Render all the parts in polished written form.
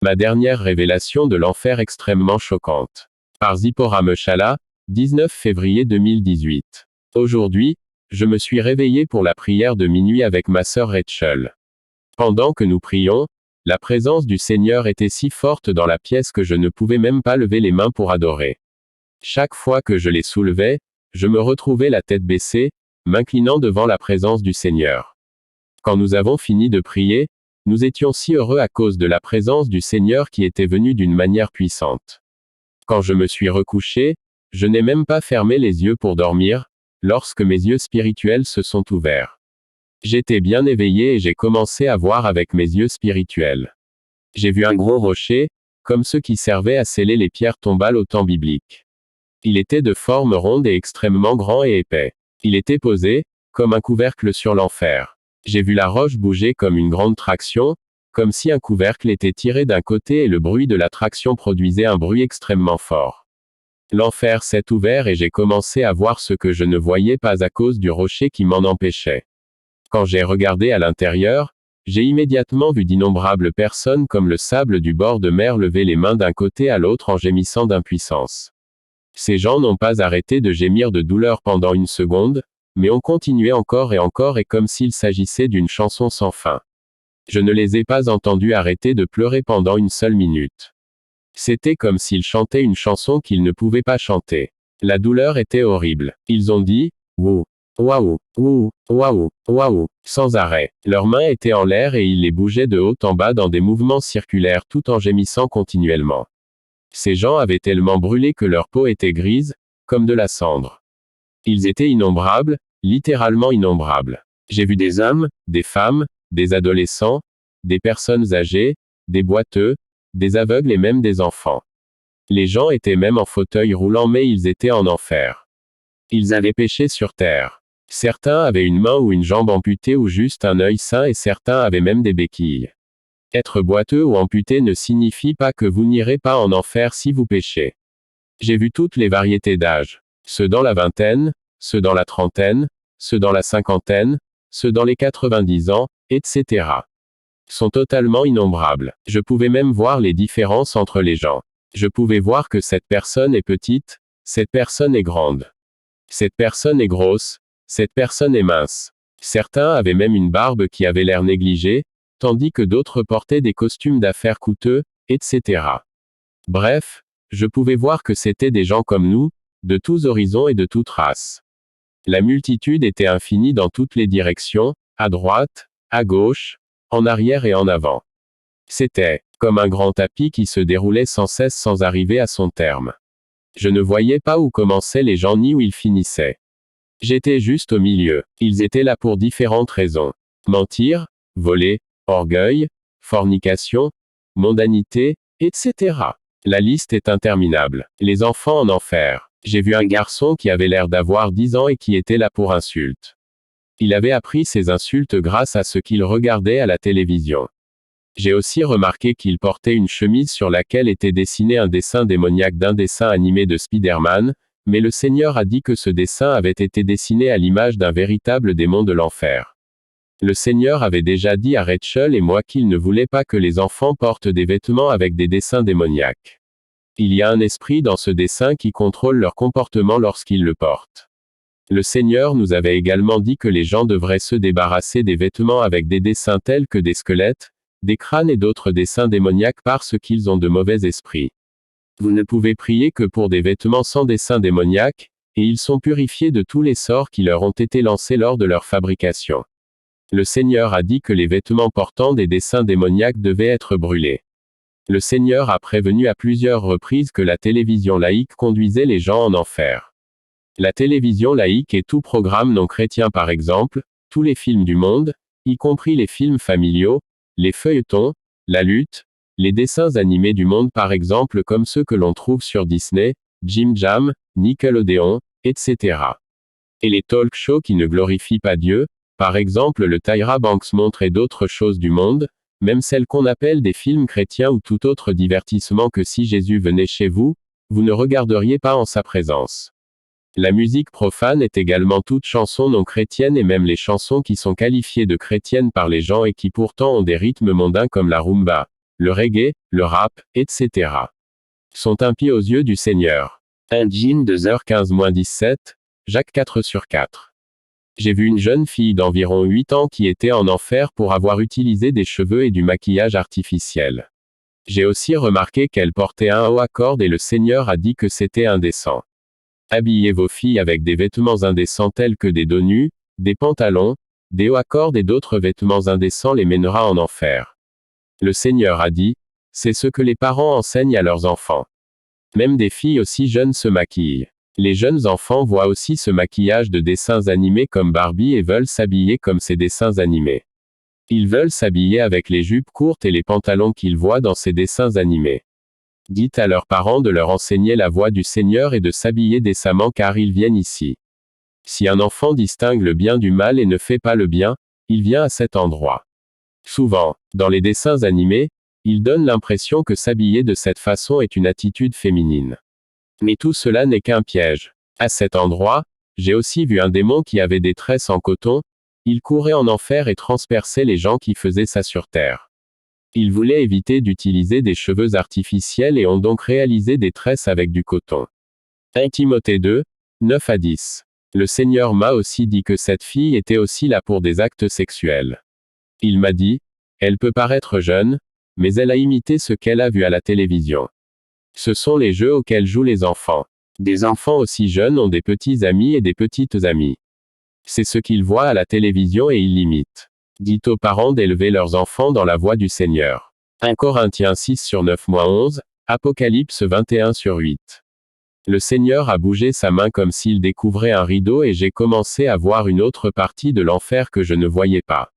Ma dernière révélation de l'enfer extrêmement choquante. Par Zipporah Mechala, 19 février 2018. Aujourd'hui, je me suis réveillé pour la prière de minuit avec ma sœur Rachel. Pendant que nous prions, la présence du Seigneur était si forte dans la pièce que je ne pouvais même pas lever les mains pour adorer. Chaque fois que je les soulevais, je me retrouvais la tête baissée, m'inclinant devant la présence du Seigneur. Quand nous avons fini de prier, nous étions si heureux à cause de la présence du Seigneur qui était venue d'une manière puissante. Quand je me suis recouché, je n'ai même pas fermé les yeux pour dormir, lorsque mes yeux spirituels se sont ouverts. J'étais bien éveillé et j'ai commencé à voir avec mes yeux spirituels. J'ai vu un gros rocher, comme ceux qui servaient à sceller les pierres tombales au temps biblique. Il était de forme ronde et extrêmement grand et épais. Il était posé, comme un couvercle sur l'enfer. J'ai vu la roche bouger comme une grande traction, comme si un couvercle était tiré d'un côté et le bruit de la traction produisait un bruit extrêmement fort. L'enfer s'est ouvert et j'ai commencé à voir ce que je ne voyais pas à cause du rocher qui m'en empêchait. Quand j'ai regardé à l'intérieur, j'ai immédiatement vu d'innombrables personnes comme le sable du bord de mer lever les mains d'un côté à l'autre en gémissant d'impuissance. Ces gens n'ont pas arrêté de gémir de douleur pendant une seconde, mais ont continué encore et comme s'il s'agissait d'une chanson sans fin. Je ne les ai pas entendus arrêter de pleurer pendant une seule minute. C'était comme s'ils chantaient une chanson qu'ils ne pouvaient pas chanter. La douleur était horrible. Ils ont dit « Wouh, waouh, wouh, waouh, waouh » sans arrêt. Leurs mains étaient en l'air et ils les bougeaient de haut en bas dans des mouvements circulaires tout en gémissant continuellement. Ces gens avaient tellement brûlé que leur peau était grise, comme de la cendre. Ils étaient innombrables, littéralement innombrables. J'ai vu des hommes, des femmes, des adolescents, des personnes âgées, des boiteux, des aveugles et même des enfants. Les gens étaient même en fauteuil roulant mais ils étaient en enfer. Ils avaient péché sur terre. Certains avaient une main ou une jambe amputée ou juste un œil sain et certains avaient même des béquilles. Être boiteux ou amputé ne signifie pas que vous n'irez pas en enfer si vous péchez. J'ai vu toutes les variétés d'âge. Ceux dans la vingtaine, ceux dans la trentaine, ceux dans la cinquantaine, ceux dans les 90 ans, etc. Sont totalement innombrables. Je pouvais même voir les différences entre les gens. Je pouvais voir que cette personne est petite, cette personne est grande. Cette personne est grosse, cette personne est mince. Certains avaient même une barbe qui avait l'air négligée, tandis que d'autres portaient des costumes d'affaires coûteux, etc. Bref, je pouvais voir que c'étaient des gens comme nous, de tous horizons et de toutes races. La multitude était infinie dans toutes les directions, à droite, à gauche, en arrière et en avant. C'était comme un grand tapis qui se déroulait sans cesse sans arriver à son terme. Je ne voyais pas où commençaient les gens ni où ils finissaient. J'étais juste au milieu. Ils étaient là pour différentes raisons. Mentir, voler, orgueil, fornication, mondanité, etc. La liste est interminable. Les enfants en enfer. J'ai vu un garçon qui avait l'air d'avoir 10 ans et qui était là pour insultes. Il avait appris ces insultes grâce à ce qu'il regardait à la télévision. J'ai aussi remarqué qu'il portait une chemise sur laquelle était dessiné un dessin démoniaque d'un dessin animé de Spider-Man, mais le Seigneur a dit que ce dessin avait été dessiné à l'image d'un véritable démon de l'enfer. Le Seigneur avait déjà dit à Rachel et moi qu'il ne voulait pas que les enfants portent des vêtements avec des dessins démoniaques. Il y a un esprit dans ce dessin qui contrôle leur comportement lorsqu'ils le portent. Le Seigneur nous avait également dit que les gens devraient se débarrasser des vêtements avec des dessins tels que des squelettes, des crânes et d'autres dessins démoniaques parce qu'ils ont de mauvais esprits. Vous ne pouvez prier que pour des vêtements sans dessin démoniaque, et ils sont purifiés de tous les sorts qui leur ont été lancés lors de leur fabrication. Le Seigneur a dit que les vêtements portant des dessins démoniaques devaient être brûlés. Le Seigneur a prévenu à plusieurs reprises que la télévision laïque conduisait les gens en enfer. La télévision laïque et tout programme non chrétien par exemple, tous les films du monde, y compris les films familiaux, les feuilletons, la lutte, les dessins animés du monde par exemple comme ceux que l'on trouve sur Disney, Jim Jam, Nickelodeon, etc. Et les talk shows qui ne glorifient pas Dieu, par exemple le Tyra Banks montre et d'autres choses du monde, même celles qu'on appelle des films chrétiens ou tout autre divertissement que si Jésus venait chez vous, vous ne regarderiez pas en sa présence. La musique profane est également toute chanson non chrétienne et même les chansons qui sont qualifiées de chrétiennes par les gens et qui pourtant ont des rythmes mondains comme la rumba, le reggae, le rap, etc. sont impies aux yeux du Seigneur. 1 Jean 2h15-17, Jacques 4/4. J'ai vu une jeune fille d'environ 8 ans qui était en enfer pour avoir utilisé des cheveux et du maquillage artificiel. J'ai aussi remarqué qu'elle portait un haut à cordes et le Seigneur a dit que c'était indécent. Habillez vos filles avec des vêtements indécents tels que des dos nus, des pantalons, des hauts à cordes et d'autres vêtements indécents les mènera en enfer. Le Seigneur a dit, c'est ce que les parents enseignent à leurs enfants. Même des filles aussi jeunes se maquillent. Les jeunes enfants voient aussi ce maquillage de dessins animés comme Barbie et veulent s'habiller comme ces dessins animés. Ils veulent s'habiller avec les jupes courtes et les pantalons qu'ils voient dans ces dessins animés. Dites à leurs parents de leur enseigner la voie du Seigneur et de s'habiller décemment car ils viennent ici. Si un enfant distingue le bien du mal et ne fait pas le bien, il vient à cet endroit. Souvent, dans les dessins animés, ils donnent l'impression que s'habiller de cette façon est une attitude féminine. Mais tout cela n'est qu'un piège. À cet endroit, j'ai aussi vu un démon qui avait des tresses en coton, il courait en enfer et transperçait les gens qui faisaient ça sur terre. Ils voulaient éviter d'utiliser des cheveux artificiels et ont donc réalisé des tresses avec du coton. 1 Timothée 2, 9-10. Le Seigneur m'a aussi dit que cette fille était aussi là pour des actes sexuels. Il m'a dit, elle peut paraître jeune, mais elle a imité ce qu'elle a vu à la télévision. Ce sont les jeux auxquels jouent les enfants. Des enfants aussi jeunes ont des petits amis et des petites amies. C'est ce qu'ils voient à la télévision et ils l'imitent. Dites aux parents d'élever leurs enfants dans la voie du Seigneur. 1 Corinthiens 6/9-11, Apocalypse 21/8. Le Seigneur a bougé sa main comme s'il découvrait un rideau et j'ai commencé à voir une autre partie de l'enfer que je ne voyais pas.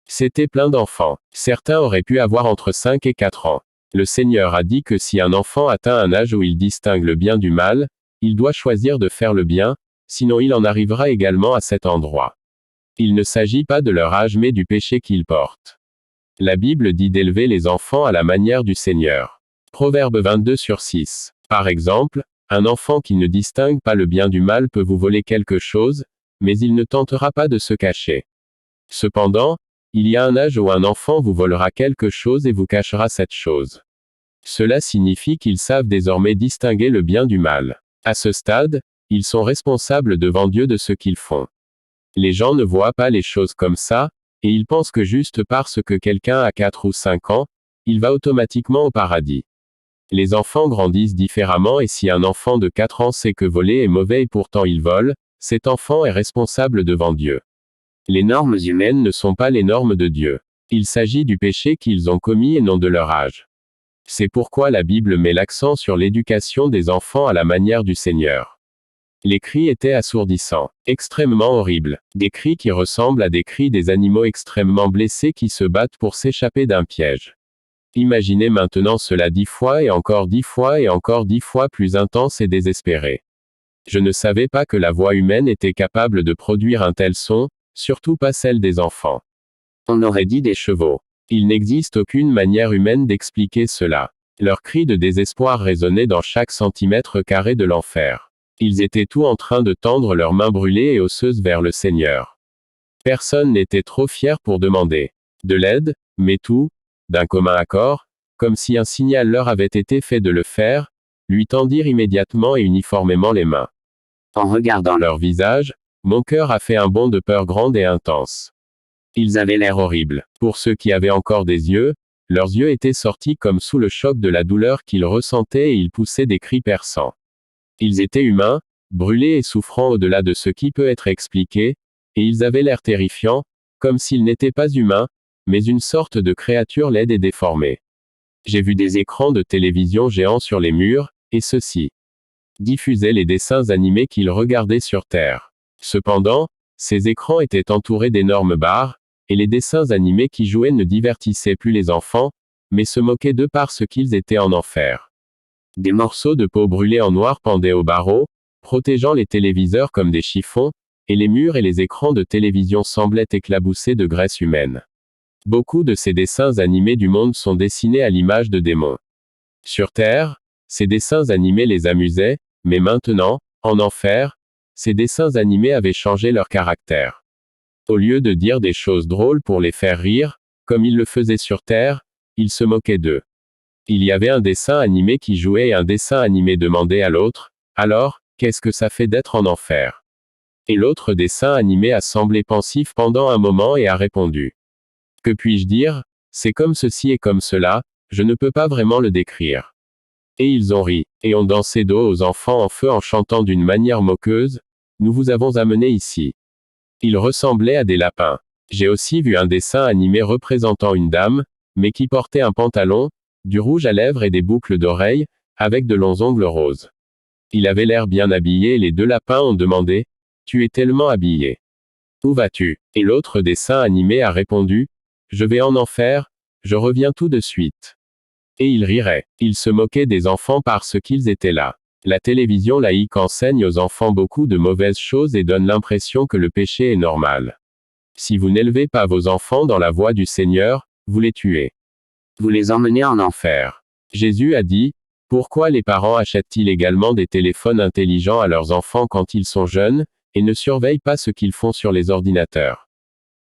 C'était plein d'enfants. Certains auraient pu avoir entre 5 et 4 ans. Le Seigneur a dit que si un enfant atteint un âge où il distingue le bien du mal, il doit choisir de faire le bien, sinon il en arrivera également à cet endroit. Il ne s'agit pas de leur âge mais du péché qu'ils portent. La Bible dit d'élever les enfants à la manière du Seigneur. Proverbe 22/6. Par exemple, un enfant qui ne distingue pas le bien du mal peut vous voler quelque chose, mais il ne tentera pas de se cacher. Cependant, il y a un âge où un enfant vous volera quelque chose et vous cachera cette chose. Cela signifie qu'ils savent désormais distinguer le bien du mal. À ce stade, ils sont responsables devant Dieu de ce qu'ils font. Les gens ne voient pas les choses comme ça, et ils pensent que juste parce que quelqu'un a 4 ou 5 ans, il va automatiquement au paradis. Les enfants grandissent différemment et si un enfant de 4 ans sait que voler est mauvais et pourtant il vole, cet enfant est responsable devant Dieu. Les normes humaines ne sont pas les normes de Dieu. Il s'agit du péché qu'ils ont commis et non de leur âge. C'est pourquoi la Bible met l'accent sur l'éducation des enfants à la manière du Seigneur. Les cris étaient assourdissants, extrêmement horribles, des cris qui ressemblent à des cris des animaux extrêmement blessés qui se battent pour s'échapper d'un piège. Imaginez maintenant cela 10 fois et encore 10 fois et encore 10 fois plus intense et désespéré. Je ne savais pas que la voix humaine était capable de produire un tel son, surtout pas celle des enfants. On aurait dit des chevaux. Il n'existe aucune manière humaine d'expliquer cela. Leurs cris de désespoir résonnaient dans chaque centimètre carré de l'enfer. Ils étaient tous en train de tendre leurs mains brûlées et osseuses vers le Seigneur. Personne n'était trop fier pour demander de l'aide, mais tout, d'un commun accord, comme si un signal leur avait été fait de le faire, lui tendirent immédiatement et uniformément les mains. En regardant leur visage, mon cœur a fait un bond de peur grande et intense. Ils avaient l'air horribles. Pour ceux qui avaient encore des yeux, leurs yeux étaient sortis comme sous le choc de la douleur qu'ils ressentaient et ils poussaient des cris perçants. Ils étaient humains, brûlés et souffrant au-delà de ce qui peut être expliqué, et ils avaient l'air terrifiants, comme s'ils n'étaient pas humains, mais une sorte de créature laide et déformée. J'ai vu des écrans de télévision géants sur les murs, et ceux-ci diffusaient les dessins animés qu'ils regardaient sur Terre. Cependant, ces écrans étaient entourés d'énormes barres, et les dessins animés qui jouaient ne divertissaient plus les enfants, mais se moquaient d'eux parce qu'ils étaient en enfer. Des morceaux de peau brûlée en noir pendaient aux barreaux, protégeant les téléviseurs comme des chiffons, et les murs et les écrans de télévision semblaient éclaboussés de graisse humaine. Beaucoup de ces dessins animés du monde sont dessinés à l'image de démons. Sur Terre, ces dessins animés les amusaient, mais maintenant, en enfer, ces dessins animés avaient changé leur caractère. Au lieu de dire des choses drôles pour les faire rire, comme ils le faisaient sur Terre, ils se moquaient d'eux. Il y avait un dessin animé qui jouait et un dessin animé demandait à l'autre, alors, qu'est-ce que ça fait d'être en enfer? Et l'autre dessin animé a semblé pensif pendant un moment et a répondu. Que puis-je dire? C'est comme ceci et comme cela, je ne peux pas vraiment le décrire. Et ils ont ri, et ont dansé dos aux enfants en feu en chantant d'une manière moqueuse, nous vous avons amenés ici. Ils ressemblaient à des lapins. J'ai aussi vu un dessin animé représentant une dame, mais qui portait un pantalon, du rouge à lèvres et des boucles d'oreilles, avec de longs ongles roses. Il avait l'air bien habillé et les deux lapins ont demandé, tu es tellement habillé. Où vas-tu? Et l'autre dessin animé a répondu, je vais en enfer, je reviens tout de suite. Et ils riraient. Ils se moquaient des enfants parce qu'ils étaient là. La télévision laïque enseigne aux enfants beaucoup de mauvaises choses et donne l'impression que le péché est normal. Si vous n'élevez pas vos enfants dans la voie du Seigneur, vous les tuez. Vous les emmenez en enfer. Jésus a dit, pourquoi les parents achètent-ils également des téléphones intelligents à leurs enfants quand ils sont jeunes, et ne surveillent pas ce qu'ils font sur les ordinateurs?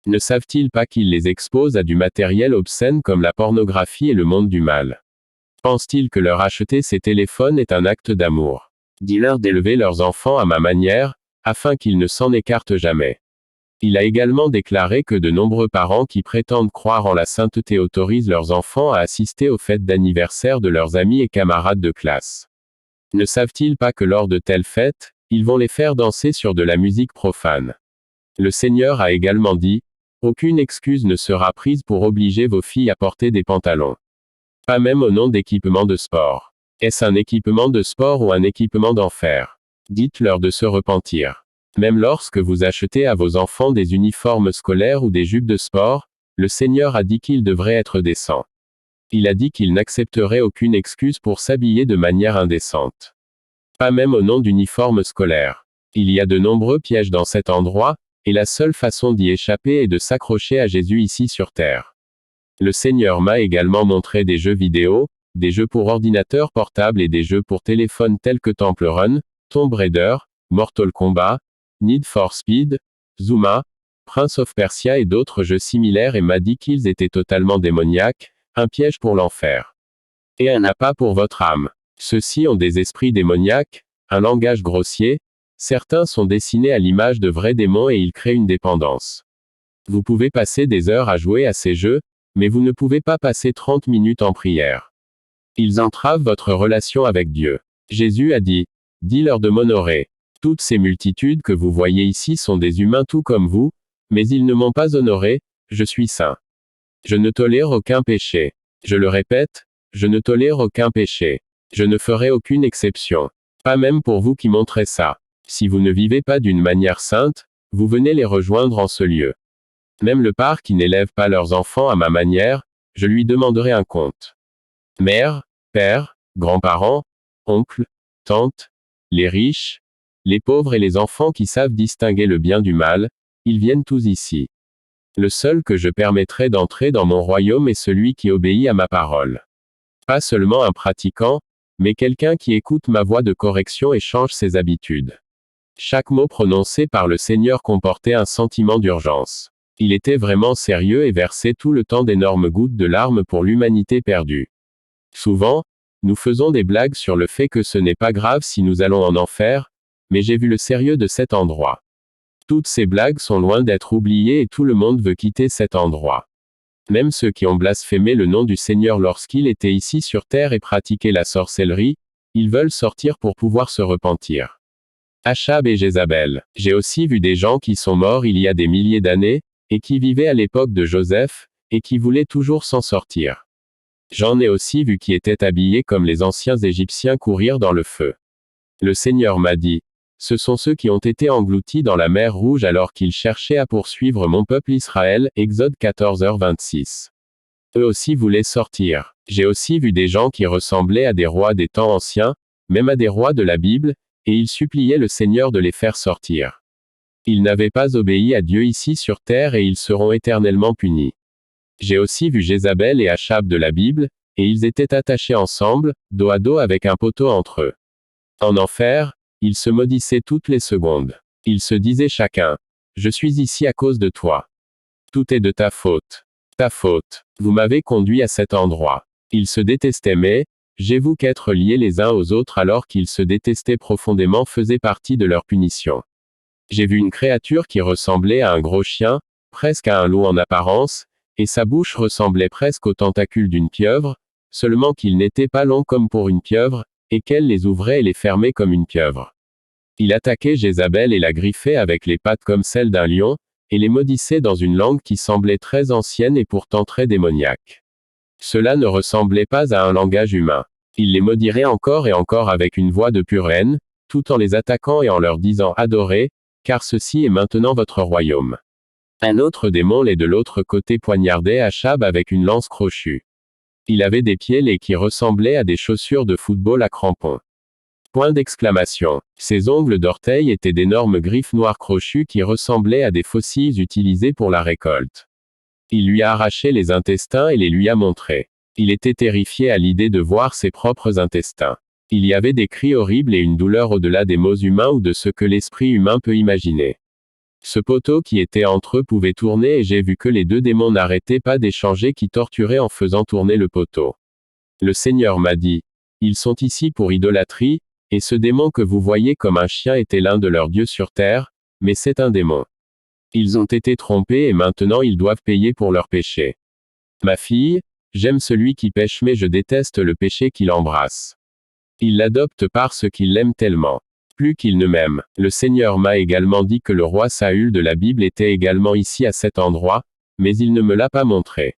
Ne savent-ils pas qu'ils les exposent à du matériel obscène comme la pornographie et le monde du mal? Pensent-ils que leur acheter ces téléphones est un acte d'amour? Dis-leur d'élever leurs enfants à ma manière, afin qu'ils ne s'en écartent jamais. Il a également déclaré que de nombreux parents qui prétendent croire en la sainteté autorisent leurs enfants à assister aux fêtes d'anniversaire de leurs amis et camarades de classe. Ne savent-ils pas que lors de telles fêtes, ils vont les faire danser sur de la musique profane? Le Seigneur a également dit, aucune excuse ne sera prise pour obliger vos filles à porter des pantalons. Pas même au nom d'équipement de sport. Est-ce un équipement de sport ou un équipement d'enfer? Dites-leur de se repentir. Même lorsque vous achetez à vos enfants des uniformes scolaires ou des jupes de sport, le Seigneur a dit qu'ils devraient être décents. Il a dit qu'il n'accepterait aucune excuse pour s'habiller de manière indécente. Pas même au nom d'uniformes scolaires. Il y a de nombreux pièges dans cet endroit, et la seule façon d'y échapper est de s'accrocher à Jésus ici sur terre. Le Seigneur m'a également montré des jeux vidéo, des jeux pour ordinateur portable et des jeux pour téléphone tels que Temple Run, Tomb Raider, Mortal Kombat, Need for Speed, Zuma, Prince of Persia et d'autres jeux similaires et m'a dit qu'ils étaient totalement démoniaques, un piège pour l'enfer. Et un appât pour votre âme. Ceux-ci ont des esprits démoniaques, un langage grossier, certains sont dessinés à l'image de vrais démons et ils créent une dépendance. Vous pouvez passer des heures à jouer à ces jeux, mais vous ne pouvez pas passer 30 minutes en prière. Ils entravent votre relation avec Dieu. Jésus a dit, dis-leur de m'honorer. Toutes ces multitudes que vous voyez ici sont des humains tout comme vous, mais ils ne m'ont pas honoré, je suis saint. Je ne tolère aucun péché. Je le répète, je ne tolère aucun péché. Je ne ferai aucune exception. Pas même pour vous qui montrez ça. Si vous ne vivez pas d'une manière sainte, vous venez les rejoindre en ce lieu. Même le père qui n'élève pas leurs enfants à ma manière, je lui demanderai un compte. Mère, père, grands-parents, oncles, tantes, les riches, les pauvres et les enfants qui savent distinguer le bien du mal, ils viennent tous ici. Le seul que je permettrai d'entrer dans mon royaume est celui qui obéit à ma parole. Pas seulement un pratiquant, mais quelqu'un qui écoute ma voix de correction et change ses habitudes. Chaque mot prononcé par le Seigneur comportait un sentiment d'urgence. Il était vraiment sérieux et versait tout le temps d'énormes gouttes de larmes pour l'humanité perdue. Souvent, nous faisons des blagues sur le fait que ce n'est pas grave si nous allons en enfer, mais j'ai vu le sérieux de cet endroit. Toutes ces blagues sont loin d'être oubliées et tout le monde veut quitter cet endroit. Même ceux qui ont blasphémé le nom du Seigneur lorsqu'il était ici sur terre et pratiqué la sorcellerie, ils veulent sortir pour pouvoir se repentir. Achab et Jézabel. J'ai aussi vu des gens qui sont morts il y a des milliers d'années, et qui vivaient à l'époque de Joseph, et qui voulaient toujours s'en sortir. J'en ai aussi vu qui étaient habillés comme les anciens Égyptiens courir dans le feu. Le Seigneur m'a dit, ce sont ceux qui ont été engloutis dans la mer Rouge alors qu'ils cherchaient à poursuivre mon peuple Israël, Exode 14h26. Eux aussi voulaient sortir. J'ai aussi vu des gens qui ressemblaient à des rois des temps anciens, même à des rois de la Bible, et ils suppliaient le Seigneur de les faire sortir. Ils n'avaient pas obéi à Dieu ici sur terre et ils seront éternellement punis. J'ai aussi vu Jézabel et Achab de la Bible, et ils étaient attachés ensemble, dos à dos avec un poteau entre eux. En enfer, ils se maudissaient toutes les secondes. Ils se disaient chacun, je suis ici à cause de toi. Tout est de ta faute. Ta faute. Vous m'avez conduit à cet endroit. Ils se détestaient mais, j'avoue qu'être liés les uns aux autres alors qu'ils se détestaient profondément faisait partie de leur punition. J'ai vu une créature qui ressemblait à un gros chien, presque à un loup en apparence, et sa bouche ressemblait presque aux tentacules d'une pieuvre, seulement qu'ils n'étaient pas longs comme pour une pieuvre, et qu'elle les ouvrait et les fermait comme une pieuvre. Il attaquait Jézabel et la griffait avec les pattes comme celles d'un lion, et les maudissait dans une langue qui semblait très ancienne et pourtant très démoniaque. Cela ne ressemblait pas à un langage humain. Il les maudirait encore et encore avec une voix de pure haine, tout en les attaquant et en leur disant « Adorez, car ceci est maintenant votre royaume ». Un autre démon les de l'autre côté poignardait Achab avec une lance crochue. Il avait des pieds laids qui ressemblaient à des chaussures de football à crampons. Point d'exclamation. Ses ongles d'orteil étaient d'énormes griffes noires crochues qui ressemblaient à des faucilles utilisées pour la récolte. Il lui a arraché les intestins et les lui a montrés. Il était terrifié à l'idée de voir ses propres intestins. Il y avait des cris horribles et une douleur au-delà des mots humains ou de ce que l'esprit humain peut imaginer. Ce poteau qui était entre eux pouvait tourner et j'ai vu que les deux démons n'arrêtaient pas d'échanger qui torturaient en faisant tourner le poteau. Le Seigneur m'a dit, ils sont ici pour idolâtrie, et ce démon que vous voyez comme un chien était l'un de leurs dieux sur terre, mais c'est un démon. Ils ont été trompés et maintenant ils doivent payer pour leur péché. Ma fille, j'aime celui qui pêche mais je déteste le péché qu'il embrasse. Il l'adopte parce qu'il l'aime tellement. Plus qu'il ne m'aime. Le Seigneur m'a également dit que le roi Saül de la Bible était également ici à cet endroit, mais il ne me l'a pas montré.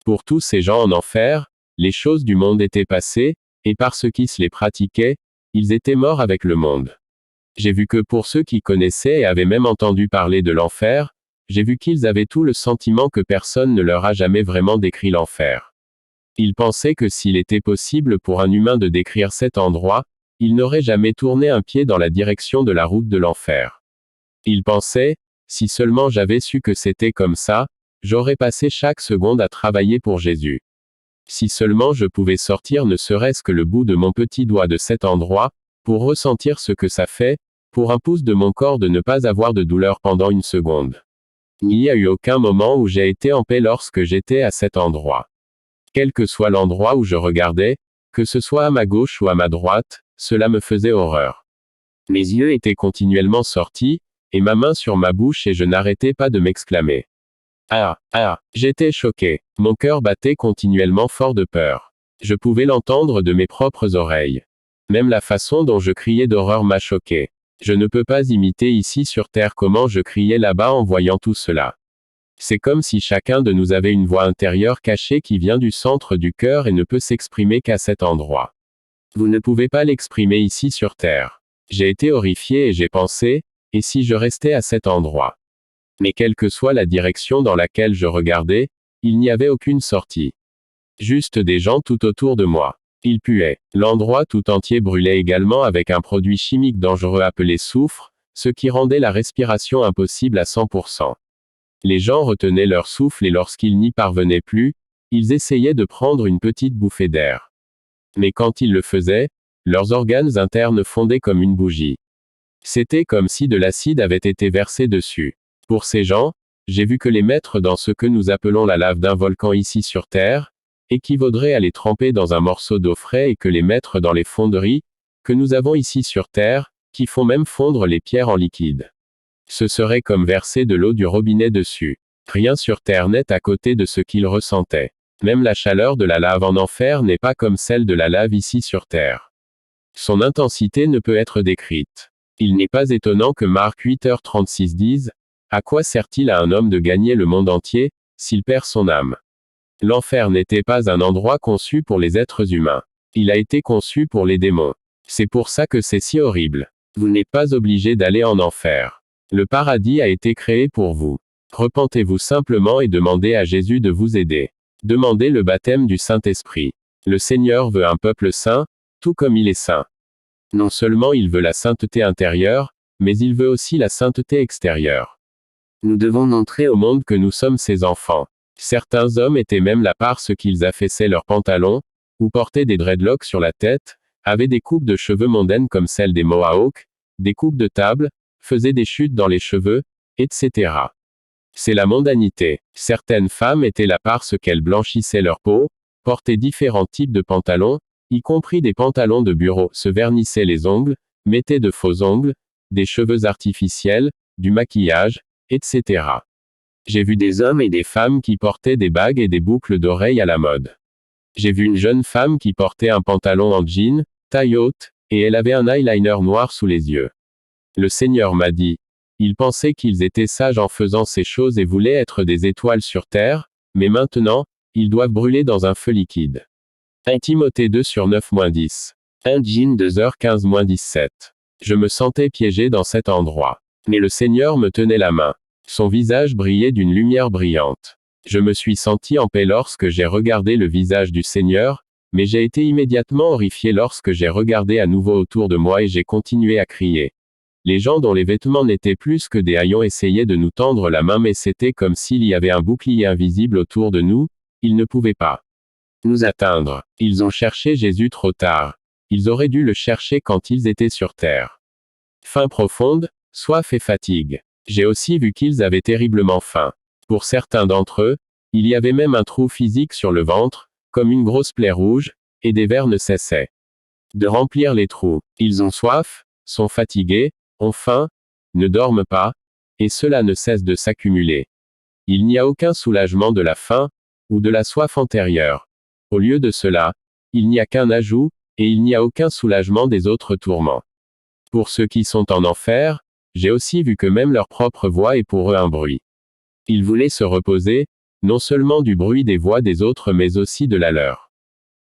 Pour tous ces gens en enfer, les choses du monde étaient passées, et par ceux qui se les pratiquaient, ils étaient morts avec le monde. J'ai vu que pour ceux qui connaissaient et avaient même entendu parler de l'enfer, j'ai vu qu'ils avaient tout le sentiment que personne ne leur a jamais vraiment décrit l'enfer. Ils pensaient que s'il était possible pour un humain de décrire cet endroit, il n'aurait jamais tourné un pied dans la direction de la route de l'enfer. Ils pensaient, si seulement j'avais su que c'était comme ça, j'aurais passé chaque seconde à travailler pour Jésus. Si seulement je pouvais sortir ne serait-ce que le bout de mon petit doigt de cet endroit, pour ressentir ce que ça fait, pour un pouce de mon corps de ne pas avoir de douleur pendant une seconde. Il n'y a eu aucun moment où j'ai été en paix lorsque j'étais à cet endroit. Quel que soit l'endroit où je regardais, que ce soit à ma gauche ou à ma droite, cela me faisait horreur. Mes yeux étaient continuellement sortis, et ma main sur ma bouche et je n'arrêtais pas de m'exclamer. Ah, ah, j'étais choqué. Mon cœur battait continuellement fort de peur. Je pouvais l'entendre de mes propres oreilles. Même la façon dont je criais d'horreur m'a choqué. Je ne peux pas imiter ici sur terre comment je criais là-bas en voyant tout cela. C'est comme si chacun de nous avait une voix intérieure cachée qui vient du centre du cœur et ne peut s'exprimer qu'à cet endroit. Vous ne pouvez pas l'exprimer ici sur terre. J'ai été horrifié et j'ai pensé, et si je restais à cet endroit? Mais quelle que soit la direction dans laquelle je regardais, il n'y avait aucune sortie. Juste des gens tout autour de moi. Il puait. L'endroit tout entier brûlait également avec un produit chimique dangereux appelé soufre, ce qui rendait la respiration impossible à 100%. Les gens retenaient leur souffle et lorsqu'ils n'y parvenaient plus, ils essayaient de prendre une petite bouffée d'air. Mais quand ils le faisaient, leurs organes internes fondaient comme une bougie. C'était comme si de l'acide avait été versé dessus. Pour ces gens, j'ai vu que les mettre dans ce que nous appelons la lave d'un volcan ici sur Terre, équivaudrait à les tremper dans un morceau d'eau frais et que les mettre dans les fonderies, que nous avons ici sur Terre, qui font même fondre les pierres en liquide. Ce serait comme verser de l'eau du robinet dessus. Rien sur Terre n'est à côté de ce qu'ils ressentaient. Même la chaleur de la lave en enfer n'est pas comme celle de la lave ici sur Terre. Son intensité ne peut être décrite. Il n'est pas étonnant que Marc 8h36 dise, « À quoi sert-il à un homme de gagner le monde entier, s'il perd son âme ?» L'enfer n'était pas un endroit conçu pour les êtres humains. Il a été conçu pour les démons. C'est pour ça que c'est si horrible. Vous n'êtes pas obligé d'aller en enfer. Le paradis a été créé pour vous. Repentez-vous simplement et demandez à Jésus de vous aider. Demandez le baptême du Saint-Esprit. Le Seigneur veut un peuple saint, tout comme il est saint. Non seulement il veut la sainteté intérieure, mais il veut aussi la sainteté extérieure. Nous devons montrer au monde que nous sommes ses enfants. Certains hommes étaient même là parce qu'ils affaissaient leurs pantalons, ou portaient des dreadlocks sur la tête, avaient des coupes de cheveux mondaines comme celles des Mohawks, des coupes de table, faisaient des chutes dans les cheveux, etc. C'est la mondanité. Certaines femmes étaient là parce qu'elles blanchissaient leur peau, portaient différents types de pantalons, y compris des pantalons de bureau, se vernissaient les ongles, mettaient de faux ongles, des cheveux artificiels, du maquillage, etc. J'ai vu des hommes et des femmes qui portaient des bagues et des boucles d'oreilles à la mode. J'ai vu une jeune femme qui portait un pantalon en jean, taille haute, et elle avait un eyeliner noir sous les yeux. Le Seigneur m'a dit, ils pensaient qu'ils étaient sages en faisant ces choses et voulaient être des étoiles sur terre, mais maintenant, ils doivent brûler dans un feu liquide. 1 Timothée 2/9-10. 1 Jean 2h15-17. Je me sentais piégé dans cet endroit. Mais le Seigneur me tenait la main. Son visage brillait d'une lumière brillante. Je me suis senti en paix lorsque j'ai regardé le visage du Seigneur, mais j'ai été immédiatement horrifié lorsque j'ai regardé à nouveau autour de moi et j'ai continué à crier. Les gens dont les vêtements n'étaient plus que des haillons essayaient de nous tendre la main, mais c'était comme s'il y avait un bouclier invisible autour de nous, ils ne pouvaient pas nous atteindre. Ils ont cherché Jésus trop tard. Ils auraient dû le chercher quand ils étaient sur terre. Faim profonde, soif et fatigue. J'ai aussi vu qu'ils avaient terriblement faim. Pour certains d'entre eux, il y avait même un trou physique sur le ventre, comme une grosse plaie rouge, et des vers ne cessaient de remplir les trous. Ils ont soif, sont fatigués, ont faim, ne dorment pas, et cela ne cesse de s'accumuler. Il n'y a aucun soulagement de la faim, ou de la soif antérieure. Au lieu de cela, il n'y a qu'un ajout, et il n'y a aucun soulagement des autres tourments. Pour ceux qui sont en enfer, j'ai aussi vu que même leur propre voix est pour eux un bruit. Ils voulaient se reposer, non seulement du bruit des voix des autres mais aussi de la leur.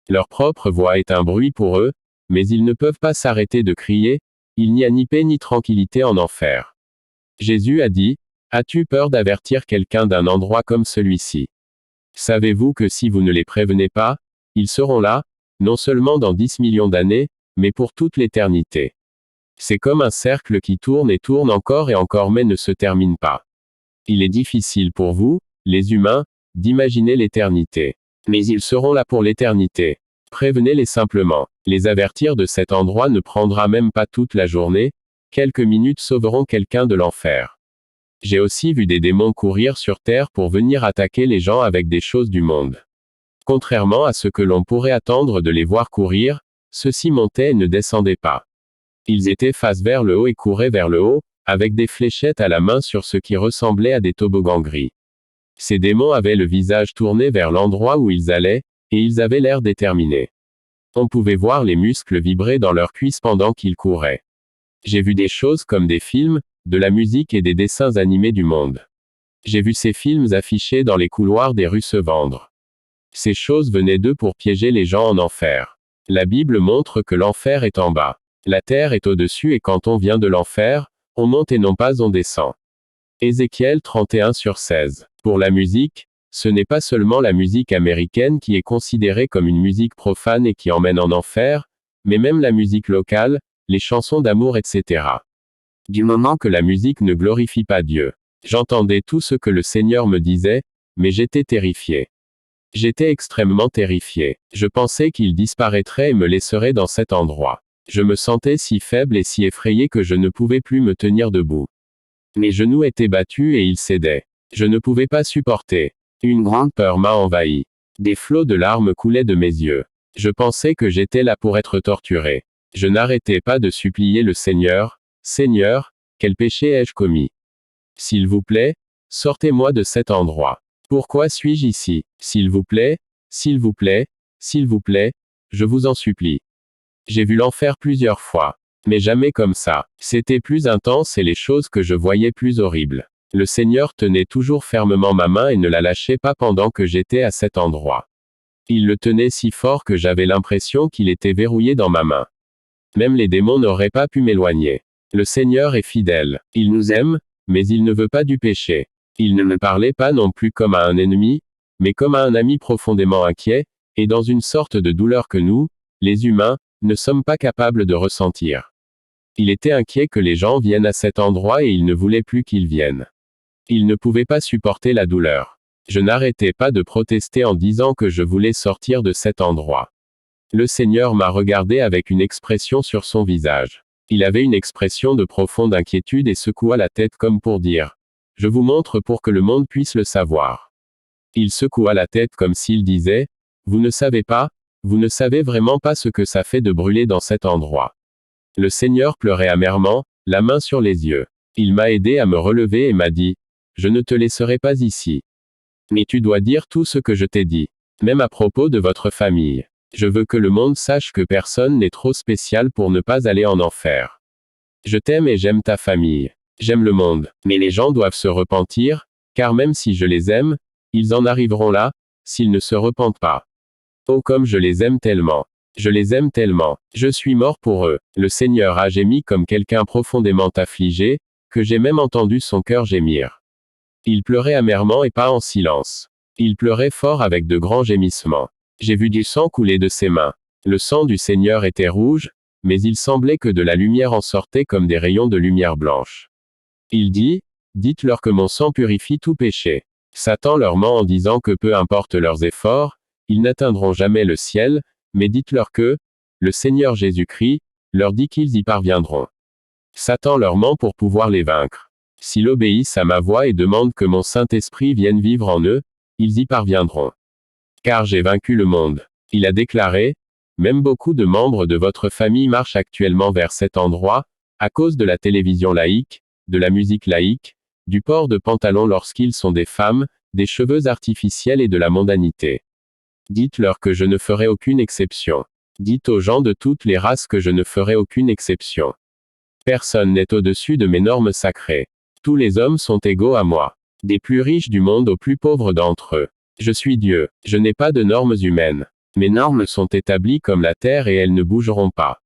Leur propre voix est un bruit pour eux, mais ils ne peuvent pas s'arrêter de crier, il n'y a ni paix ni tranquillité en enfer. Jésus a dit, as-tu peur d'avertir quelqu'un d'un endroit comme celui-ci? Savez-vous que si vous ne les prévenez pas, ils seront là, non seulement dans 10 millions d'années, mais pour toute l'éternité. C'est comme un cercle qui tourne et tourne encore et encore mais ne se termine pas. Il est difficile pour vous, les humains, d'imaginer l'éternité. Mais ils seront là pour l'éternité. Prévenez-les simplement. Les avertir de cet endroit ne prendra même pas toute la journée, quelques minutes sauveront quelqu'un de l'enfer. J'ai aussi vu des démons courir sur terre pour venir attaquer les gens avec des choses du monde. Contrairement à ce que l'on pourrait attendre de les voir courir, ceux-ci montaient et ne descendaient pas. Ils étaient face vers le haut et couraient vers le haut, avec des fléchettes à la main sur ce qui ressemblait à des toboggans gris. Ces démons avaient le visage tourné vers l'endroit où ils allaient, et ils avaient l'air déterminés. On pouvait voir les muscles vibrer dans leurs cuisses pendant qu'ils couraient. J'ai vu des choses comme des films, de la musique et des dessins animés du monde. J'ai vu ces films affichés dans les couloirs des rues se vendre. Ces choses venaient d'eux pour piéger les gens en enfer. La Bible montre que l'enfer est en bas. La terre est au-dessus et quand on vient de l'enfer, on monte et non pas on descend. Ézéchiel 31/16. Pour la musique, ce n'est pas seulement la musique américaine qui est considérée comme une musique profane et qui emmène en enfer, mais même la musique locale, les chansons d'amour etc. Du moment que la musique ne glorifie pas Dieu. J'entendais tout ce que le Seigneur me disait, mais j'étais terrifié. J'étais extrêmement terrifié. Je pensais qu'il disparaîtrait et me laisserait dans cet endroit. Je me sentais si faible et si effrayé que je ne pouvais plus me tenir debout. Mes genoux étaient battus et ils cédaient. Je ne pouvais pas supporter. Une grande peur m'a envahi. Des flots de larmes coulaient de mes yeux. Je pensais que j'étais là pour être torturé. Je n'arrêtais pas de supplier le Seigneur, Seigneur, quel péché ai-je commis? S'il vous plaît, sortez-moi de cet endroit. Pourquoi suis-je ici? S'il vous plaît, s'il vous plaît, s'il vous plaît, je vous en supplie. J'ai vu l'enfer plusieurs fois. Mais jamais comme ça. C'était plus intense et les choses que je voyais plus horribles. Le Seigneur tenait toujours fermement ma main et ne la lâchait pas pendant que j'étais à cet endroit. Il le tenait si fort que j'avais l'impression qu'il était verrouillé dans ma main. Même les démons n'auraient pas pu m'éloigner. Le Seigneur est fidèle. Il nous aime, mais il ne veut pas du péché. Il ne me parlait pas non plus comme à un ennemi, mais comme à un ami profondément inquiet, et dans une sorte de douleur que nous, les humains, ne sommes pas capables de ressentir. Il était inquiet que les gens viennent à cet endroit et il ne voulait plus qu'ils viennent. Il ne pouvait pas supporter la douleur. Je n'arrêtais pas de protester en disant que je voulais sortir de cet endroit. Le Seigneur m'a regardé avec une expression sur son visage. Il avait une expression de profonde inquiétude et secoua la tête comme pour dire « Je vous montre pour que le monde puisse le savoir ». Il secoua la tête comme s'il disait « Vous ne savez pas, vous ne savez vraiment pas ce que ça fait de brûler dans cet endroit. Le Seigneur pleurait amèrement, la main sur les yeux. Il m'a aidé à me relever et m'a dit, je ne te laisserai pas ici. Mais tu dois dire tout ce que je t'ai dit. Même à propos de votre famille. Je veux que le monde sache que personne n'est trop spécial pour ne pas aller en enfer. Je t'aime et j'aime ta famille. J'aime le monde. Mais les gens doivent se repentir, car même si je les aime, ils en arriveront là, s'ils ne se repentent pas. Oh comme je les aime tellement. Je les aime tellement. Je suis mort pour eux. Le Seigneur a gémi comme quelqu'un profondément affligé, que j'ai même entendu son cœur gémir. Il pleurait amèrement et pas en silence. Il pleurait fort avec de grands gémissements. J'ai vu du sang couler de ses mains. Le sang du Seigneur était rouge, mais il semblait que de la lumière en sortait comme des rayons de lumière blanche. Il dit, dites-leur que mon sang purifie tout péché. Satan leur ment en disant que peu importe leurs efforts, ils n'atteindront jamais le ciel, mais dites-leur que, le Seigneur Jésus-Christ, leur dit qu'ils y parviendront. Satan leur ment pour pouvoir les vaincre. S'ils obéissent à ma voix et demandent que mon Saint-Esprit vienne vivre en eux, ils y parviendront. Car j'ai vaincu le monde. Il a déclaré, même beaucoup de membres de votre famille marchent actuellement vers cet endroit, à cause de la télévision laïque, de la musique laïque, du port de pantalon lorsqu'ils sont des femmes, des cheveux artificiels et de la mondanité. Dites-leur que je ne ferai aucune exception. Dites aux gens de toutes les races que je ne ferai aucune exception. Personne n'est au-dessus de mes normes sacrées. Tous les hommes sont égaux à moi. Des plus riches du monde aux plus pauvres d'entre eux. Je suis Dieu. Je n'ai pas de normes humaines. Mes normes sont établies comme la terre et elles ne bougeront pas.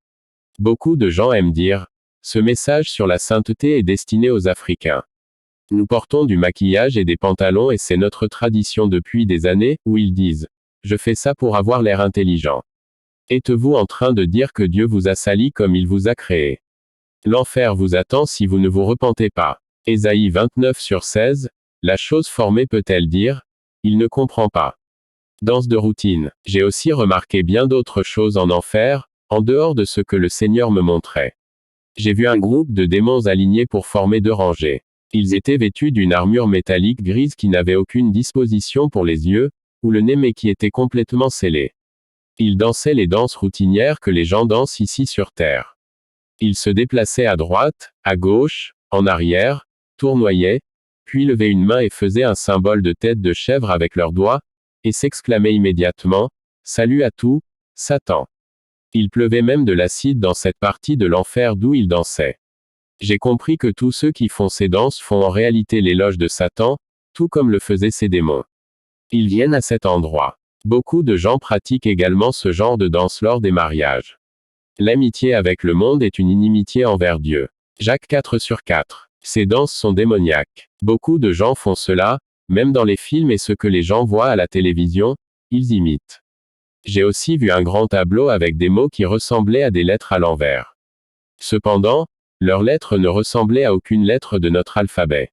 Beaucoup de gens aiment dire, ce message sur la sainteté est destiné aux Africains. Nous portons du maquillage et des pantalons et c'est notre tradition depuis des années, où ils disent, je fais ça pour avoir l'air intelligent. Êtes-vous en train de dire que Dieu vous a sali comme il vous a créé? L'enfer vous attend si vous ne vous repentez pas. Ésaïe 29/16, la chose formée peut-elle dire, il ne comprend pas. Danse de routine. J'ai aussi remarqué bien d'autres choses en enfer, en dehors de ce que le Seigneur me montrait. J'ai vu un groupe de démons alignés pour former deux rangées. Ils étaient vêtus d'une armure métallique grise qui n'avait aucune disposition pour les yeux, ou le nez mais qui était complètement scellé. Ils dansaient les danses routinières que les gens dansent ici sur Terre. Ils se déplaçaient à droite, à gauche, en arrière, tournoyaient, puis levaient une main et faisaient un symbole de tête de chèvre avec leurs doigts, et s'exclamaient immédiatement, « Salut à tout, Satan !» Il pleuvait même de l'acide dans cette partie de l'enfer d'où ils dansaient. J'ai compris que tous ceux qui font ces danses font en réalité l'éloge de Satan, tout comme le faisaient ces démons. Ils viennent à cet endroit. Beaucoup de gens pratiquent également ce genre de danse lors des mariages. L'amitié avec le monde est une inimitié envers Dieu. Jacques 4/4. Ces danses sont démoniaques. Beaucoup de gens font cela, même dans les films et ce que les gens voient à la télévision, ils imitent. J'ai aussi vu un grand tableau avec des mots qui ressemblaient à des lettres à l'envers. Cependant, leurs lettres ne ressemblaient à aucune lettre de notre alphabet.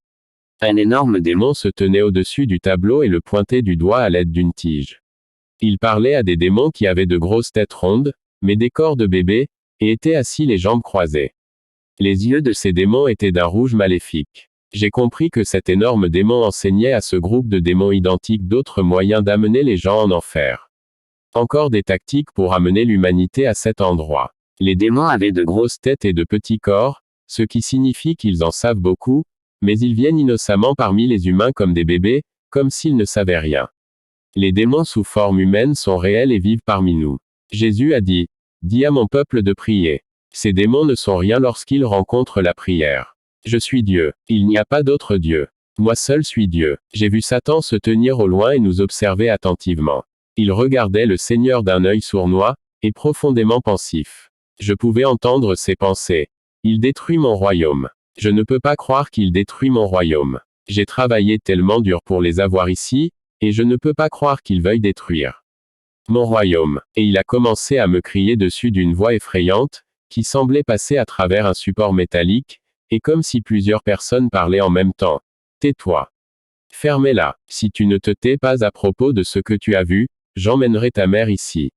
Un énorme démon se tenait au-dessus du tableau et le pointait du doigt à l'aide d'une tige. Il parlait à des démons qui avaient de grosses têtes rondes, mais des corps de bébés, et étaient assis les jambes croisées. Les yeux de ces démons étaient d'un rouge maléfique. J'ai compris que cet énorme démon enseignait à ce groupe de démons identiques d'autres moyens d'amener les gens en enfer. Encore des tactiques pour amener l'humanité à cet endroit. Les démons avaient de grosses têtes et de petits corps, ce qui signifie qu'ils en savent beaucoup, mais ils viennent innocemment parmi les humains comme des bébés, comme s'ils ne savaient rien. Les démons sous forme humaine sont réels et vivent parmi nous. Jésus a dit, « Dis à mon peuple de prier. » Ces démons ne sont rien lorsqu'ils rencontrent la prière. Je suis Dieu. Il n'y a pas d'autre Dieu. Moi seul suis Dieu. J'ai vu Satan se tenir au loin et nous observer attentivement. Il regardait le Seigneur d'un œil sournois, et profondément pensif. Je pouvais entendre ses pensées. Il détruit mon royaume. Je ne peux pas croire qu'il détruit mon royaume. J'ai travaillé tellement dur pour les avoir ici, et je ne peux pas croire qu'il veuille détruire mon royaume. Et il a commencé à me crier dessus d'une voix effrayante, qui semblait passer à travers un support métallique, et comme si plusieurs personnes parlaient en même temps. Tais-toi. Fermez-la. Si tu ne te tais pas à propos de ce que tu as vu, j'emmènerai ta mère ici.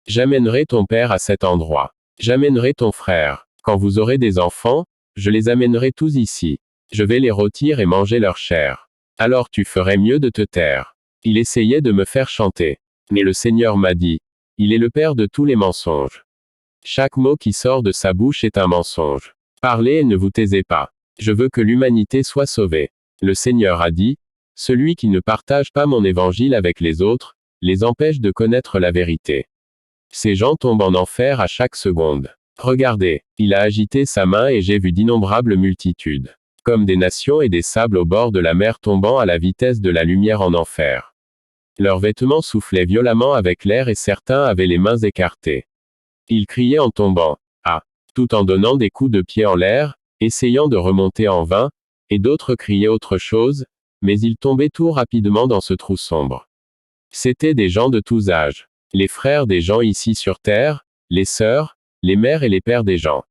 J'amènerai ton père à cet endroit. J'amènerai ton frère. Quand vous aurez des enfants, je les amènerai tous ici. Je vais les rôtir et manger leur chair. Alors tu ferais mieux de te taire. Il essayait de me faire chanter. Mais le Seigneur m'a dit, il est le père de tous les mensonges. Chaque mot qui sort de sa bouche est un mensonge. Parlez et ne vous taisez pas. Je veux que l'humanité soit sauvée. Le Seigneur a dit, celui qui ne partage pas mon évangile avec les autres, les empêche de connaître la vérité. Ces gens tombent en enfer à chaque seconde. Regardez, il a agité sa main et j'ai vu d'innombrables multitudes, comme des nations et des sables au bord de la mer tombant à la vitesse de la lumière en enfer. Leurs vêtements soufflaient violemment avec l'air et certains avaient les mains écartées. Ils criaient en tombant, ah, tout en donnant des coups de pied en l'air, essayant de remonter en vain, et d'autres criaient autre chose, mais ils tombaient tout rapidement dans ce trou sombre. C'étaient des gens de tous âges, les frères des gens ici sur terre, les sœurs, les mères et les pères des gens.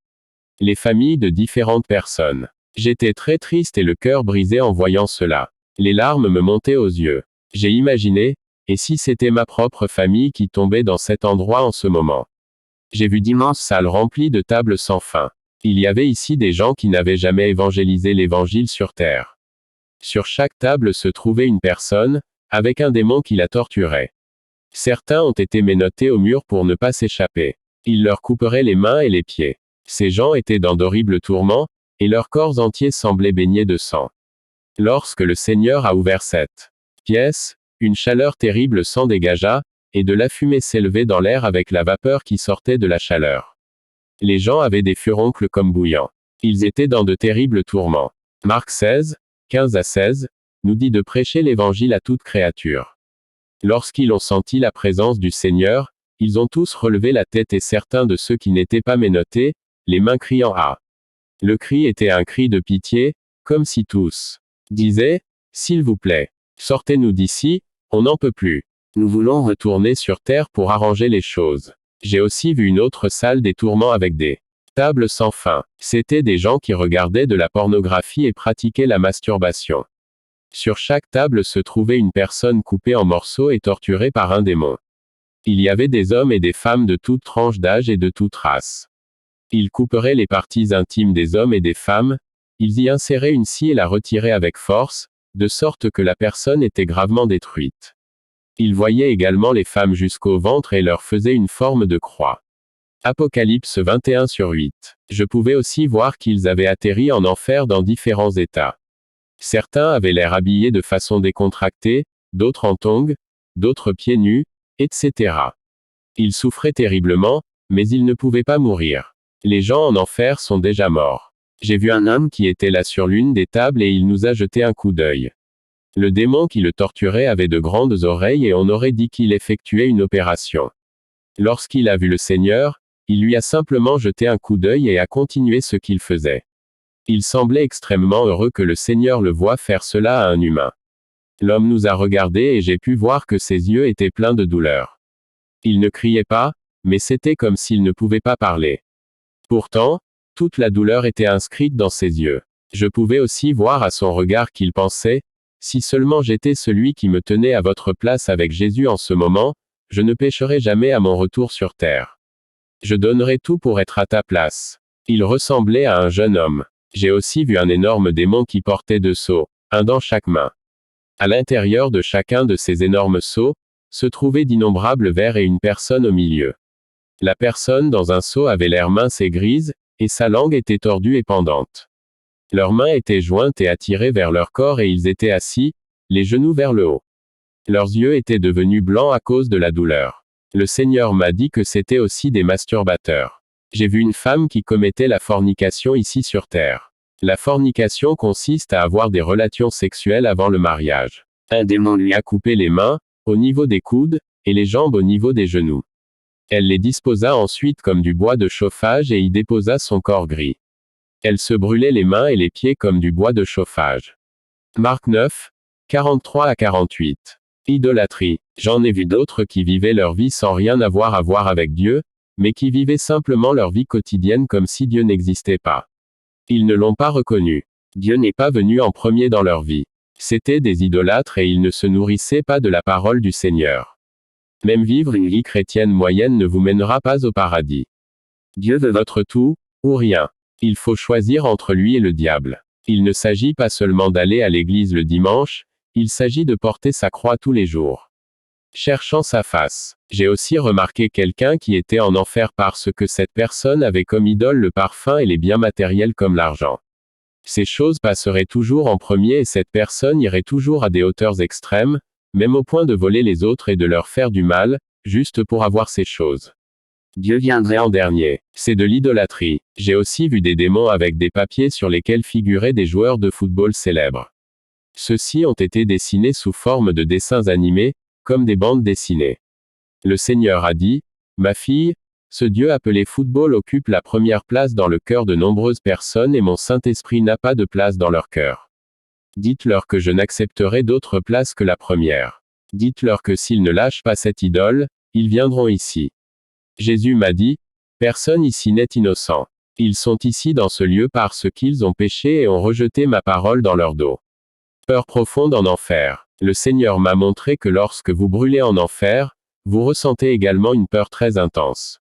Les familles de différentes personnes. J'étais très triste et le cœur brisé en voyant cela. Les larmes me montaient aux yeux. J'ai imaginé, et si c'était ma propre famille qui tombait dans cet endroit en ce moment? J'ai vu d'immenses salles remplies de tables sans fin. Il y avait ici des gens qui n'avaient jamais évangélisé l'évangile sur terre. Sur chaque table se trouvait une personne, avec un démon qui la torturait. Certains ont été menottés au mur pour ne pas s'échapper. Il leur couperait les mains et les pieds. Ces gens étaient dans d'horribles tourments, et leurs corps entiers semblaient baignés de sang. Lorsque le Seigneur a ouvert cette pièce, une chaleur terrible s'en dégagea, et de la fumée s'élevait dans l'air avec la vapeur qui sortait de la chaleur. Les gens avaient des furoncles comme bouillants. Ils étaient dans de terribles tourments. Marc 16, 15 à 16, nous dit de prêcher l'évangile à toute créature. Lorsqu'ils ont senti la présence du Seigneur, ils ont tous relevé la tête et certains de ceux qui n'étaient pas menottés, les mains criant ah. Le cri était un cri de pitié, comme si tous disaient, s'il vous plaît, sortez-nous d'ici, on n'en peut plus. Nous voulons retourner sur terre pour arranger les choses. J'ai aussi vu une autre salle des tourments avec des tables sans fin. C'étaient des gens qui regardaient de la pornographie et pratiquaient la masturbation. Sur chaque table se trouvait une personne coupée en morceaux et torturée par un démon. Il y avait des hommes et des femmes de toute tranche d'âge et de toute race. Ils couperaient les parties intimes des hommes et des femmes, ils y inséraient une scie et la retiraient avec force, de sorte que la personne était gravement détruite. Ils voyaient également les femmes jusqu'au ventre et leur faisaient une forme de croix. Apocalypse 21/8. Je pouvais aussi voir qu'ils avaient atterri en enfer dans différents états. Certains avaient l'air habillés de façon décontractée, d'autres en tongs, d'autres pieds nus, etc. Ils souffraient terriblement, mais ils ne pouvaient pas mourir. Les gens en enfer sont déjà morts. J'ai vu un homme qui était là sur l'une des tables et il nous a jeté un coup d'œil. Le démon qui le torturait avait de grandes oreilles et on aurait dit qu'il effectuait une opération. Lorsqu'il a vu le Seigneur, il lui a simplement jeté un coup d'œil et a continué ce qu'il faisait. Il semblait extrêmement heureux que le Seigneur le voie faire cela à un humain. L'homme nous a regardés et j'ai pu voir que ses yeux étaient pleins de douleur. Il ne criait pas, mais c'était comme s'il ne pouvait pas parler. Pourtant, toute la douleur était inscrite dans ses yeux. Je pouvais aussi voir à son regard qu'il pensait, si seulement j'étais celui qui me tenait à votre place avec Jésus en ce moment, je ne pécherai jamais à mon retour sur terre. Je donnerai tout pour être à ta place. Il ressemblait à un jeune homme. J'ai aussi vu un énorme démon qui portait 2 seaux, un dans chaque main. À l'intérieur de chacun de ces énormes seaux, se trouvaient d'innombrables verres et une personne au milieu. La personne dans un seau avait l'air mince et grise, et sa langue était tordue et pendante. Leurs mains étaient jointes et attirées vers leur corps et ils étaient assis, les genoux vers le haut. Leurs yeux étaient devenus blancs à cause de la douleur. Le Seigneur m'a dit que c'étaient aussi des masturbateurs. J'ai vu une femme qui commettait la fornication ici sur terre. La fornication consiste à avoir des relations sexuelles avant le mariage. Un démon lui a coupé les mains, au niveau des coudes, et les jambes au niveau des genoux. Elle les disposa ensuite comme du bois de chauffage et y déposa son corps gris. Elle se brûlait les mains et les pieds comme du bois de chauffage. Marc 9, 43 à 48. Idolâtrie. J'en ai vu d'autres qui vivaient leur vie sans rien avoir à voir avec Dieu, mais qui vivaient simplement leur vie quotidienne comme si Dieu n'existait pas. Ils ne l'ont pas reconnu. Dieu n'est pas venu en premier dans leur vie. C'étaient des idolâtres et ils ne se nourrissaient pas de la parole du Seigneur. Même vivre une vie chrétienne moyenne ne vous mènera pas au paradis. Dieu veut votre tout, ou rien. Il faut choisir entre lui et le diable. Il ne s'agit pas seulement d'aller à l'église le dimanche, il s'agit de porter sa croix tous les jours. cherchant sa face. J'ai aussi remarqué quelqu'un qui était en enfer parce que cette personne avait comme idole le parfum et les biens matériels comme l'argent. Ces choses passeraient toujours en premier et cette personne irait toujours à des hauteurs extrêmes, même au point de voler les autres et de leur faire du mal, juste pour avoir ces choses. Dieu viendrait en dernier. C'est de l'idolâtrie. J'ai aussi vu des démons avec des papiers sur lesquels figuraient des joueurs de football célèbres. Ceux-ci ont été dessinés sous forme de dessins animés, comme des bandes dessinées. Le Seigneur a dit, « Ma fille, ce Dieu appelé football occupe la première place dans le cœur de nombreuses personnes et mon Saint-Esprit n'a pas de place dans leur cœur. Dites-leur que je n'accepterai d'autre place que la première. Dites-leur que s'ils ne lâchent pas cette idole, ils viendront ici. » Jésus m'a dit, « Personne ici n'est innocent. Ils sont ici dans ce lieu parce qu'ils ont péché et ont rejeté ma parole dans leur dos. » Peur profonde en enfer. Le Seigneur m'a montré que lorsque vous brûlez en enfer, vous ressentez également une peur très intense.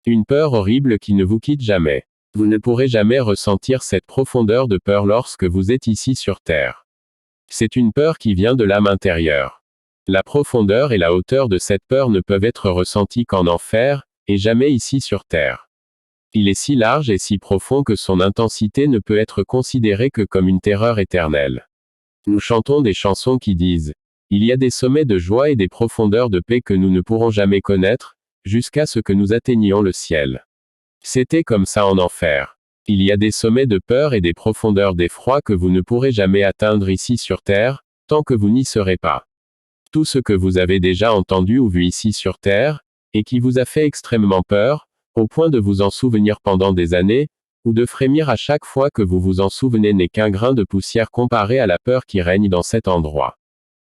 Une peur horrible qui ne vous quitte jamais. Vous ne pourrez jamais ressentir cette profondeur de peur lorsque vous êtes ici sur terre. C'est une peur qui vient de l'âme intérieure. La profondeur et la hauteur de cette peur ne peuvent être ressenties qu'en enfer, et jamais ici sur terre. Il est si large et si profond que son intensité ne peut être considérée que comme une terreur éternelle. Nous chantons des chansons qui disent « Il y a des sommets de joie et des profondeurs de paix que nous ne pourrons jamais connaître, jusqu'à ce que nous atteignions le ciel. » C'était comme ça en enfer. Il y a des sommets de peur et des profondeurs d'effroi que vous ne pourrez jamais atteindre ici sur terre, tant que vous n'y serez pas. Tout ce que vous avez déjà entendu ou vu ici sur terre, et qui vous a fait extrêmement peur, au point de vous en souvenir pendant des années, ou de frémir à chaque fois que vous vous en souvenez n'est qu'un grain de poussière comparé à la peur qui règne dans cet endroit.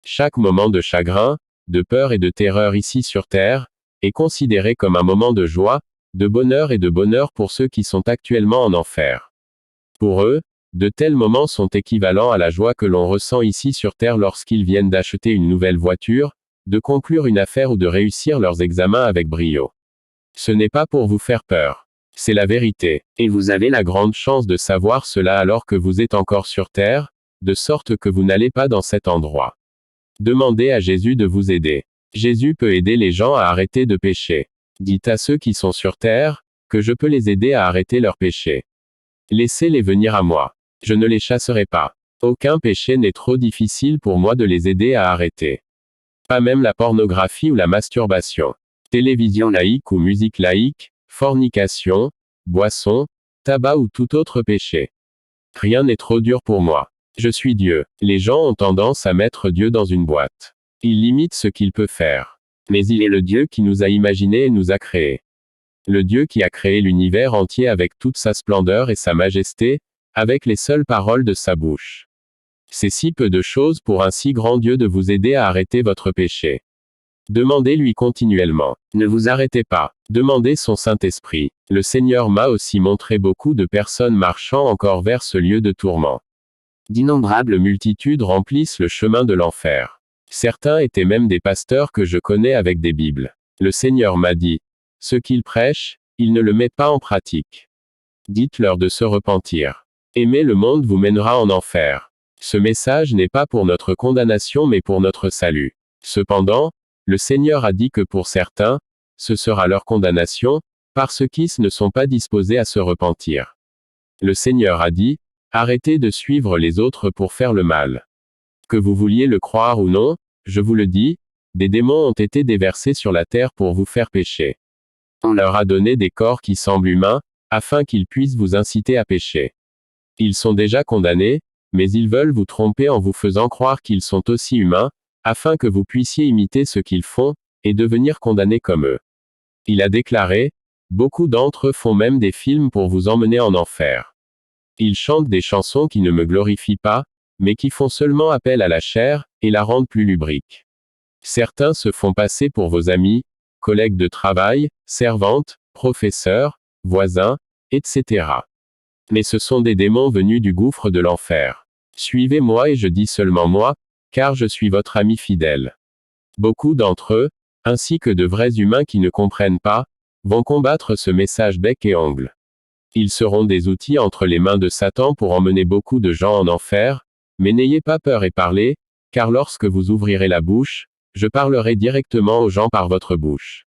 Chaque moment de chagrin, de peur et de terreur ici sur terre, est considéré comme un moment de joie, de bonheur et de bonheur pour ceux qui sont actuellement en enfer. Pour eux, de tels moments sont équivalents à la joie que l'on ressent ici sur terre lorsqu'ils viennent d'acheter une nouvelle voiture, de conclure une affaire ou de réussir leurs examens avec brio. Ce n'est pas pour vous faire peur. C'est la vérité. Et vous avez la grande chance de savoir cela alors que vous êtes encore sur terre, de sorte que vous n'allez pas dans cet endroit. Demandez à Jésus de vous aider. Jésus peut aider les gens à arrêter de pécher. Dites à ceux qui sont sur terre, que je peux les aider à arrêter leurs péchés. Laissez-les venir à moi. Je ne les chasserai pas. Aucun péché n'est trop difficile pour moi de les aider à arrêter. Pas même la pornographie ou la masturbation. Télévision laïque ou musique laïque, fornication, boisson, tabac ou tout autre péché. Rien n'est trop dur pour moi. Je suis Dieu. Les gens ont tendance à mettre Dieu dans une boîte. Ils limitent ce qu'il peut faire. Mais il est le Dieu qui nous a imaginés et nous a créés. Le Dieu qui a créé l'univers entier avec toute sa splendeur et sa majesté, avec les seules paroles de sa bouche. C'est si peu de choses pour un si grand Dieu de vous aider à arrêter votre péché. Demandez-lui continuellement. Ne vous arrêtez pas. Demandez son Saint-Esprit. Le Seigneur m'a aussi montré beaucoup de personnes marchant encore vers ce lieu de tourment. D'innombrables multitudes remplissent le chemin de l'enfer. Certains étaient même des pasteurs que je connais avec des Bibles. Le Seigneur m'a dit, ce qu'ils prêchent, ils ne le mettent pas en pratique. Dites-leur de se repentir. Aimer le monde vous mènera en enfer. Ce message n'est pas pour notre condamnation mais pour notre salut. Cependant, le Seigneur a dit que pour certains, ce sera leur condamnation, parce qu'ils ne sont pas disposés à se repentir. Le Seigneur a dit, arrêtez de suivre les autres pour faire le mal. Que vous vouliez le croire ou non, je vous le dis, des démons ont été déversés sur la terre pour vous faire pécher. On leur a donné des corps qui semblent humains, afin qu'ils puissent vous inciter à pécher. Ils sont déjà condamnés, mais ils veulent vous tromper en vous faisant croire qu'ils sont aussi humains, afin que vous puissiez imiter ce qu'ils font, et devenir condamnés comme eux. Il a déclaré, beaucoup d'entre eux font même des films pour vous emmener en enfer. Ils chantent des chansons qui ne me glorifient pas, mais qui font seulement appel à la chair, et la rendent plus lubrique. Certains se font passer pour vos amis, collègues de travail, servantes, professeurs, voisins, etc. Mais ce sont des démons venus du gouffre de l'enfer. Suivez-moi et je dis seulement moi, car je suis votre ami fidèle. Beaucoup d'entre eux, ainsi que de vrais humains qui ne comprennent pas, vont combattre ce message bec et ongle. Ils seront des outils entre les mains de Satan pour emmener beaucoup de gens en enfer, mais n'ayez pas peur et parlez, car lorsque vous ouvrirez la bouche, Je parlerai directement aux gens par votre bouche.